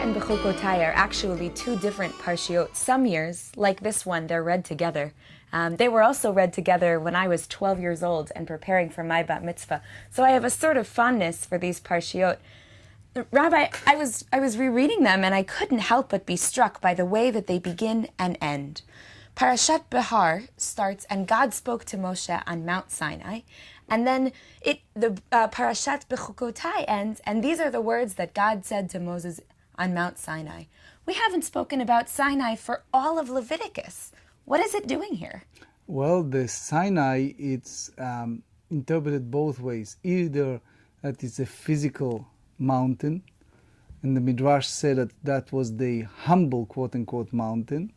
and Bechukotai are actually two different Parshayot. Some years, like this one, they're read together. They were also read together when I was 12 years old and preparing for my Bat Mitzvah. So I have a sort of fondness for these Parshayot. Rabbi, I was rereading them and I couldn't help but be struck by the way that they begin and end. Parashat Behar starts, and God spoke to Moshe on Mount Sinai. And then the Parashat Bechukotai ends, and these are the words that God said to Moses on Mount Sinai. We haven't spoken about Sinai for all of Leviticus. What is it doing here? Well, the Sinai, it's interpreted both ways. Either that it's a physical mountain, and the Midrash said that that was the humble, quote-unquote, mountain,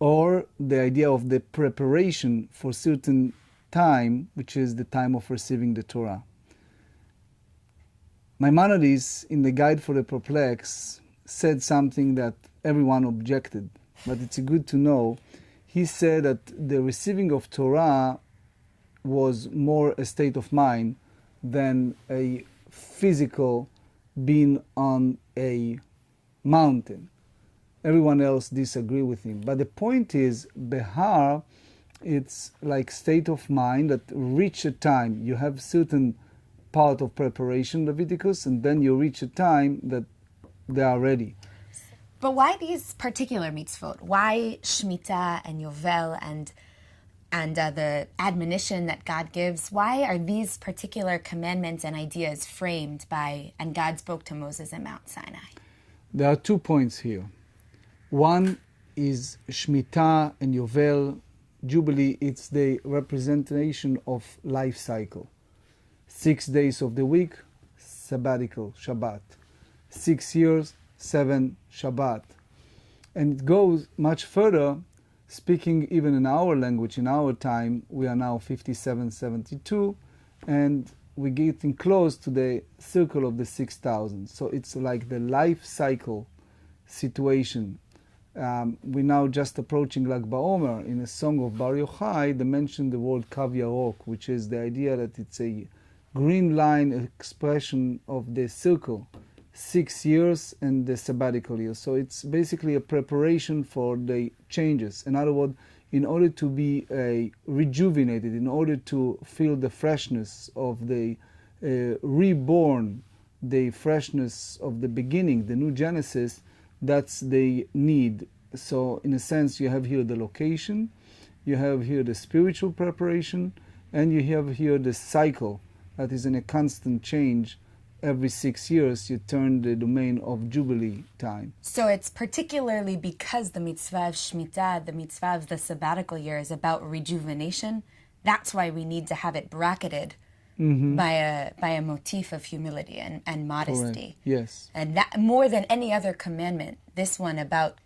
or the idea of the preparation for certain time, which is the time of receiving the Torah. Maimonides, in the Guide for the Perplexed, said something that everyone objected, but it's good to know. He said that the receiving of Torah was more a state of mind than a physical being on a mountain. Everyone else disagree with him. But the point is, Behar, it's like state of mind that reach a time. You have certain part of preparation, Leviticus, and then you reach a time that they are ready. But why these particular mitzvot? Why Shemitah and Yovel and the admonition that God gives? Why are these particular commandments and ideas framed by, and God spoke to Moses at Mount Sinai? There are 2 points here. One is Shemitah and Yovel, Jubilee. It's the representation of life cycle. 6 days of the week, sabbatical, Shabbat. 6 years, 7 Shabbat. And it goes much further, speaking even in our language, in our time, we are now 5772, and we're getting close to the circle of the 6,000. So it's like the life cycle situation. We're now just approaching Lag BaOmer. In a song of Bar Yochai, they mentioned the word Kav Yarok, which is the idea that it's a green line expression of the circle, 6 years and the sabbatical year. So it's basically a preparation for the changes. In other words, in order to be rejuvenated, in order to feel the freshness of the reborn, the freshness of the beginning, the new Genesis, that's the need. So in a sense, you have here the location, you have here the spiritual preparation, and you have here the cycle that is in a constant change. Every 6 years, you turn the domain of Jubilee time. So it's particularly because the mitzvah of Shemitah, the mitzvah of the sabbatical year, is about rejuvenation. That's why we need to have it bracketed by a motif of humility and modesty. Correct. Yes. And that, more than any other commandment, this one about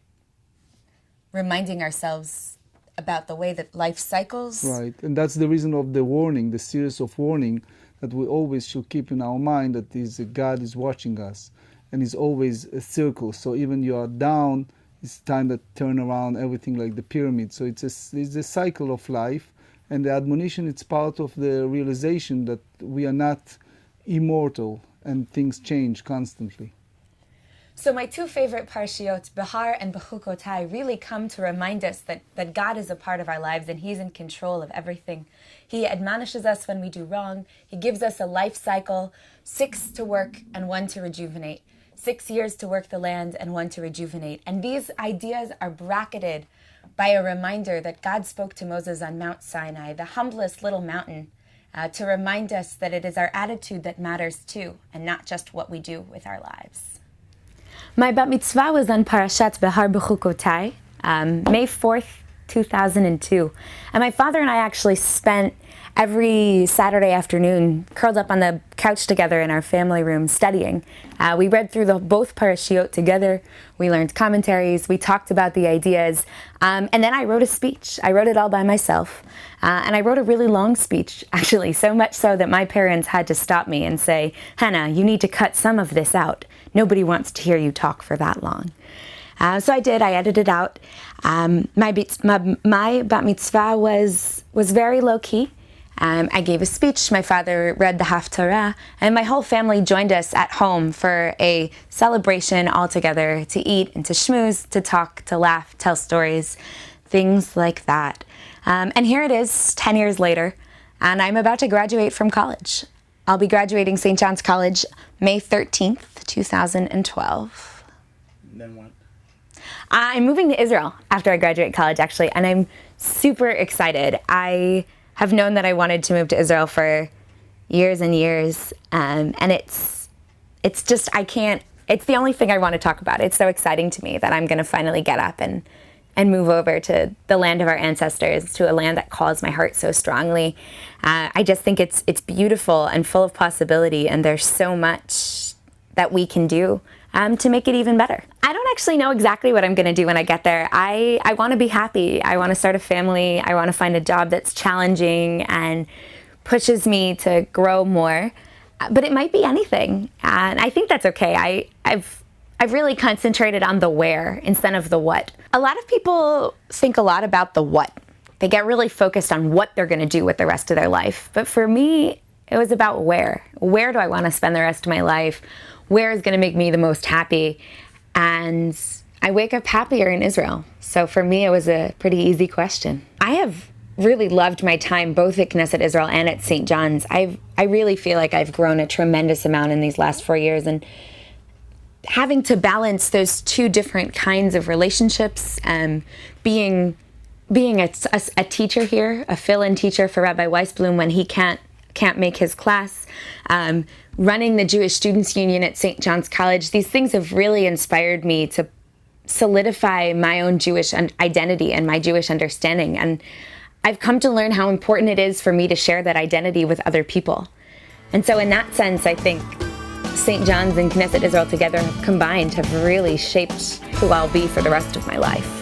reminding ourselves about the way that life cycles. Right, and that's the reason of the warning, the series of warning that we always should keep in our mind, that is God is watching us, and is always a circle. So even you are down, it's time to turn around everything like the pyramid. So it's a cycle of life. And the admonition, it's part of the realization that we are not immortal and things change constantly. So my 2 favorite Parshayot, Behar and Bechukotai, really come to remind us that God is a part of our lives and He's in control of everything. He admonishes us when we do wrong. He gives us a life cycle, 6 to work and 1 to rejuvenate, 6 years to work the land and 1 to rejuvenate. And these ideas are bracketed by a reminder that God spoke to Moses on Mount Sinai, the humblest little mountain, to remind us that it is our attitude that matters too, and not just what we do with our lives. My Bat Mitzvah was on Parashat Behar Bechukotai, May 4th, 2002. And my father and I actually spent every Saturday afternoon curled up on the couch together in our family room studying. We read through both Parashayot together. We learned commentaries. We talked about the ideas. And then I wrote a speech. I wrote it all by myself. And I wrote a really long speech, actually, so much so that my parents had to stop me and say, "Hannah, you need to cut some of this out. Nobody wants to hear you talk for that long." So I did. I edited out. My Bat Mitzvah was very low-key. I gave a speech, my father read the Haftarah, and my whole family joined us at home for a celebration all together to eat and to schmooze, to talk, to laugh, tell stories, things like that. And here it is, 10 years later, and I'm about to graduate from college. I'll be graduating St. John's College May 13th, 2012. Then what? I'm moving to Israel after I graduate college, actually, and I'm super excited. I have known that I wanted to move to Israel for years and years, and it's just, it's the only thing I want to talk about. It's so exciting to me that I'm going to finally get up and move over to the land of our ancestors, to a land that calls my heart so strongly. I just think it's beautiful and full of possibility, and there's so much that we can do to make it even better. I don't actually know exactly what I'm going to do when I get there. I want to be happy. I want to start a family. I want to find a job that's challenging and pushes me to grow more. But it might be anything, and I think that's okay. I've really concentrated on the where instead of the what. A lot of people think a lot about the what. They get really focused on what they're going to do with the rest of their life. But for me, it was about where. Where do I want to spend the rest of my life? Where is going to make me the most happy? And I wake up happier in Israel. So for me, it was a pretty easy question. I have really loved my time both at Knesset Israel and at St. John's. I really feel like I've grown a tremendous amount in these last 4 years, and having to balance those two different kinds of relationships, being a teacher here, a fill-in teacher for Rabbi Weisblum when he can't make his class, running the Jewish Students Union at St. John's College. These things have really inspired me to solidify my own Jewish identity and my Jewish understanding. And I've come to learn how important it is for me to share that identity with other people. And so in that sense, I think St. John's and Knesset Israel together combined have really shaped who I'll be for the rest of my life.